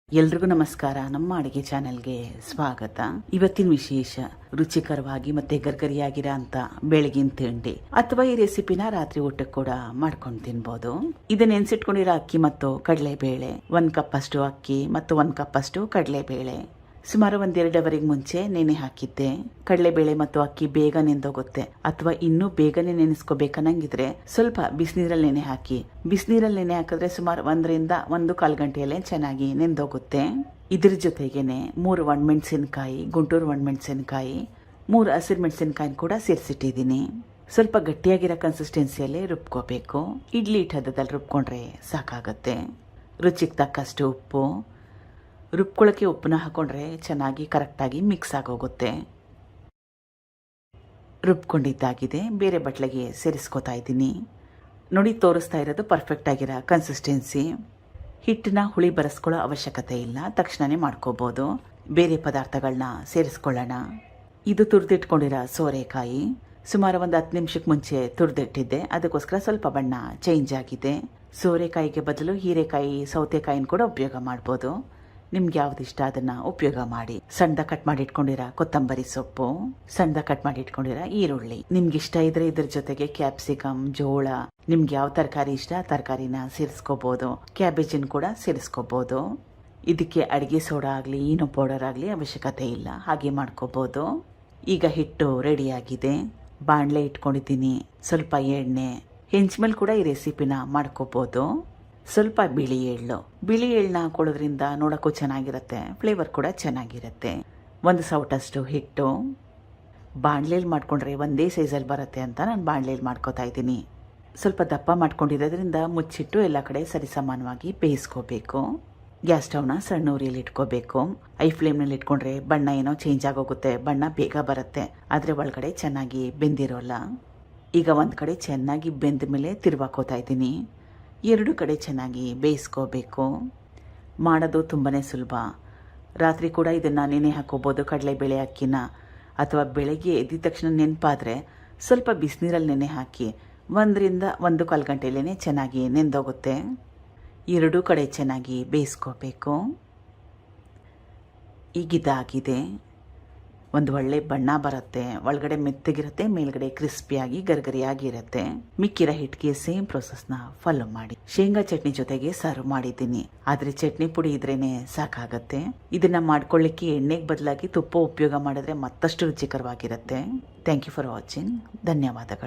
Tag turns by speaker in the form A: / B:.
A: ಎಲ್ರಿಗೂ ನಮಸ್ಕಾರ. ನಮ್ಮ ಅಡುಗೆ ಚಾನೆಲ್ಗೆ ಸ್ವಾಗತ. ಇವತ್ತಿನ ವಿಶೇಷ ರುಚಿಕರವಾಗಿ ಮತ್ತೆ ಗರ್ಗರಿಯಾಗಿರೋ ಅಂತ ಬೆಳಗಿನ ತಿಂಡಿ ಅಥವಾ ಈ ರೆಸಿಪಿನ ರಾತ್ರಿ ಊಟಕ್ಕೆ ಕೂಡ ಮಾಡ್ಕೊಂಡು ತಿನ್ಬೋದು. ಇದನ್ನ ನೆನ್ಸಿಟ್ಕೊಂಡಿರೋ ಅಕ್ಕಿ ಮತ್ತು ಕಡಲೆಬೇಳೆ, 1 ಕಪ್ ಅಷ್ಟು ಅಕ್ಕಿ ಮತ್ತು 1 ಕಪ್ ಅಷ್ಟು ಕಡಲೆಬೇಳೆ ಸುಮಾರು 1-2 ಅವರಿಗೆ ಮುಂಚೆ ನೆನೆ ಹಾಕಿದ್ದೆ. ಕಡಲೆಬೇಳೆ ಮತ್ತು ಅಕ್ಕಿ ಬೇಗ ನೆಂದೋಗುತ್ತೆ, ಅಥವಾ ಇನ್ನೂ ಬೇಗನೆ ನೆನೆಸ್ಕೋಬೇಕನ್ನಂಗಿದ್ರೆ ಸ್ವಲ್ಪ ಬಿಸಿನೀರಲ್ಲಿ ನೆನೆ ಹಾಕಿ. ಬಿಸಿನೀರಲ್ಲಿ ನೆನೆ ಹಾಕಿದ್ರೆ ಸುಮಾರು 1ರಿಂದ 1.25 ಗಂಟೆಯಲ್ಲೇ ಚೆನ್ನಾಗಿ ನೆಂದೋಗುತ್ತೆ. ಇದ್ರ ಜೊತೆಗೇನೆ 3 ಒಣಮೆಣಸಿನಕಾಯಿ, ಗುಂಟೂರು ಒಣಮೆಣಸಿನಕಾಯಿ, 3 ಹಸಿರು ಮೆಣಸಿನಕಾಯಿ ಕೂಡ ಸೇರಿಸಿಟ್ಟಿದ್ದೀನಿ. ಸ್ವಲ್ಪ ಗಟ್ಟಿಯಾಗಿರೋ ಕನ್ಸಿಸ್ಟೆನ್ಸಿಯಲ್ಲೇ ರುಬ್ಕೋಬೇಕು. ಇಡ್ಲಿ ಹಿಟ್ಟದಲ್ಲಿ ರುಬ್ಕೊಂಡ್ರೆ ಸಾಕಾಗತ್ತೆ. ರುಚಿಗೆ ತಕ್ಕಷ್ಟು ಉಪ್ಪು. ರುಬ್ಕೊಳ್ಳೋಕ್ಕೆ ಉಪ್ಪನ್ನ ಹಾಕೊಂಡ್ರೆ ಚೆನ್ನಾಗಿ ಕರೆಕ್ಟಾಗಿ ಮಿಕ್ಸ್ ಆಗೋಗುತ್ತೆ. ರುಬ್ಕೊಂಡಿದ್ದಾಗಿದೆ, ಬೇರೆ ಬಟ್ಲಿಗೆ ಸೇರಿಸ್ಕೋತಾ ಇದ್ದೀನಿ. ನೋಡಿ, ತೋರಿಸ್ತಾ ಇರೋದು ಪರ್ಫೆಕ್ಟ್ ಆಗಿರೋ ಕನ್ಸಿಸ್ಟೆನ್ಸಿ. ಹಿಟ್ಟನ್ನ ಹುಳಿ ಬರೆಸ್ಕೊಳ್ಳೋ ಅವಶ್ಯಕತೆ ಇಲ್ಲ, ತಕ್ಷಣನೇ ಮಾಡ್ಕೋಬೋದು. ಬೇರೆ ಪದಾರ್ಥಗಳನ್ನ ಸೇರಿಸ್ಕೊಳ್ಳೋಣ. ಇದು ತುರಿದಿಟ್ಕೊಂಡಿರೋ ಸೋರೆಕಾಯಿ. ಸುಮಾರು 10 ನಿಮಿಷಕ್ಕೆ ಮುಂಚೆ ತುರಿದಿಟ್ಟಿದ್ದೆ, ಅದಕ್ಕೋಸ್ಕರ ಸ್ವಲ್ಪ ಬಣ್ಣ ಚೇಂಜ್ ಆಗಿದೆ. ಸೋರೆಕಾಯಿಗೆ ಬದಲು ಹೀರೆಕಾಯಿ, ಸೌತೆಕಾಯಿನ ಕೂಡ ಉಪಯೋಗ ಮಾಡ್ಬೋದು. ನಿಮ್ಗೆ ಯಾವ್ದು ಇಷ್ಟ ಅದನ್ನ ಉಪಯೋಗ ಮಾಡಿ. ಸಣ್ಣದ ಕಟ್ ಮಾಡಿ ಇಟ್ಕೊಂಡಿರೋ ಕೊತ್ತಂಬರಿ ಸೊಪ್ಪು, ಸಣ್ಣದ ಕಟ್ ಮಾಡಿ ಇಟ್ಕೊಂಡಿರೋ ಈರುಳ್ಳಿ. ನಿಮ್ಗೆ ಇಷ್ಟ ಇದ್ರೆ ಇದ್ರ ಜೊತೆಗೆ ಕ್ಯಾಪ್ಸಿಕಮ್, ಜೋಳ, ನಿಮ್ಗೆ ಯಾವ ತರಕಾರಿ ಇಷ್ಟ ತರಕಾರಿನ ಸೇರಿಸ್ಕೋಬಹುದು. ಕ್ಯಾಬೇಜನ್ ಕೂಡ ಸೇರಿಸ್ಕೋಬಹುದು. ಇದಕ್ಕೆ ಅಡಿಗೆ ಸೋಡಾ ಆಗಲಿ ಈನೋ ಪೌಡರ್ ಆಗಲಿ ಅವಶ್ಯಕತೆ ಇಲ್ಲ, ಹಾಗೆ ಮಾಡ್ಕೋಬಹುದು. ಈಗ ಹಿಟ್ಟು ರೆಡಿಯಾಗಿದೆ. ಬಾಣಲೆ ಇಟ್ಕೊಂಡಿದ್ದೀನಿ. ಸ್ವಲ್ಪ ಎಣ್ಣೆ, ಹೆಂಚ್ಮೇಲೆ ಕೂಡ ಈ ರೆಸಿಪಿನ ಮಾಡ್ಕೋಬಹುದು. ಸ್ವಲ್ಪ ಬಿಳಿ ಎಳ್ಳನ್ನ ಹಾಕೊಳ್ಳೋದ್ರಿಂದ ನೋಡೋಕ್ಕೂ ಚೆನ್ನಾಗಿರುತ್ತೆ, ಫ್ಲೇವರ್ ಕೂಡ ಚೆನ್ನಾಗಿರುತ್ತೆ. 1 ಸೌಟಷ್ಟು ಹಿಟ್ಟು. ಬಾಣಲೆಯಲ್ಲಿ ಮಾಡ್ಕೊಂಡ್ರೆ ಒಂದೇ ಸೈಜಲ್ಲಿ ಬರುತ್ತೆ ಅಂತ ನಾನು ಬಾಣಲೆಯಲ್ಲಿ ಮಾಡ್ಕೋತಾ ಇದ್ದೀನಿ. ಸ್ವಲ್ಪ ದಪ್ಪ ಮಾಡ್ಕೊಂಡಿರೋದ್ರಿಂದ ಮುಚ್ಚಿಟ್ಟು ಎಲ್ಲ ಕಡೆ ಸರಿಸಮಾನವಾಗಿ ಬೇಯಿಸ್ಕೋಬೇಕು. ಗ್ಯಾಸ್ ಸ್ಟವ್ನ ಸಣ್ಣ ಉರಿಯಲ್ಲಿ ಇಟ್ಕೋಬೇಕು. ಐ ಫ್ಲೇಮ್ನಲ್ಲಿ ಇಟ್ಕೊಂಡ್ರೆ ಬಣ್ಣ ಏನೋ ಚೇಂಜ್ ಆಗೋಗುತ್ತೆ, ಬಣ್ಣ ಬೇಗ ಬರುತ್ತೆ, ಆದರೆ ಒಳಗಡೆ ಚೆನ್ನಾಗಿ ಬೆಂದಿರೋಲ್ಲ. ಈಗ ಒಂದು ಕಡೆ ಚೆನ್ನಾಗಿ ಬೆಂದ ಮೇಲೆ ತಿರುವಾಕೋತಾ ಇದ್ದೀನಿ. 2 ಕಡೆ ಚೆನ್ನಾಗಿ ಬೇಯಿಸ್ಕೋಬೇಕು. ಮಾಡೋದು ತುಂಬಾ ಸುಲಭ. ರಾತ್ರಿ ಕೂಡ ಇದನ್ನು ನೆನೆ ಹಾಕೋಬೋದು, ಕಡಲೆಬೇಳೆ ಅಕ್ಕಿನ. ಅಥವಾ ಬೆಳಗ್ಗೆ ಎದ್ದ ತಕ್ಷಣ ನೆನಪಾದರೆ ಸ್ವಲ್ಪ ಬಿಸಿನೀರಲ್ಲಿ ನೆನೆ ಹಾಕಿ 1ರಿಂದ 1.25 ಗಂಟೆಯಲ್ಲೇ ಚೆನ್ನಾಗಿ ನೆಂದೋಗುತ್ತೆ. 2 ಕಡೆ ಚೆನ್ನಾಗಿ ಬೇಯಿಸ್ಕೋಬೇಕು. ಈಗಿದಾಗಿದೆ. ಒಂದು ಒಳ್ಳೆ ಬಣ್ಣ ಬರುತ್ತೆ, ಒಳಗಡೆ ಮೆತ್ತಗಿರುತ್ತೆ, ಮೇಲ್ಗಡೆ ಕ್ರಿಸ್ಪಿಯಾಗಿ ಗರ್ಗರಿಯಾಗಿರುತ್ತೆ. ಮಿಕ್ಕಿರೋ ಹಿಟ್ಟಿಗೆ ಸೇಮ್ ಪ್ರೊಸೆಸ್ನ ಫಾಲೋ ಮಾಡಿ. ಶೇಂಗಾ ಚಟ್ನಿ ಜೊತೆಗೆ ಸರ್ವ್ ಮಾಡಿದ್ದೀನಿ, ಆದರೆ ಚಟ್ನಿ ಪುಡಿ ಇದ್ರೇನೆ ಸಾಕಾಗತ್ತೆ. ಇದನ್ನ ಮಾಡ್ಕೊಳ್ಳಿಕ್ಕೆ ಎಣ್ಣೆಗೆ ಬದಲಾಗಿ ತುಪ್ಪ ಉಪಯೋಗ ಮಾಡಿದ್ರೆ ಮತ್ತಷ್ಟು ರುಚಿಕರವಾಗಿರುತ್ತೆ. Thank you for watching. ಧನ್ಯವಾದಗಳು.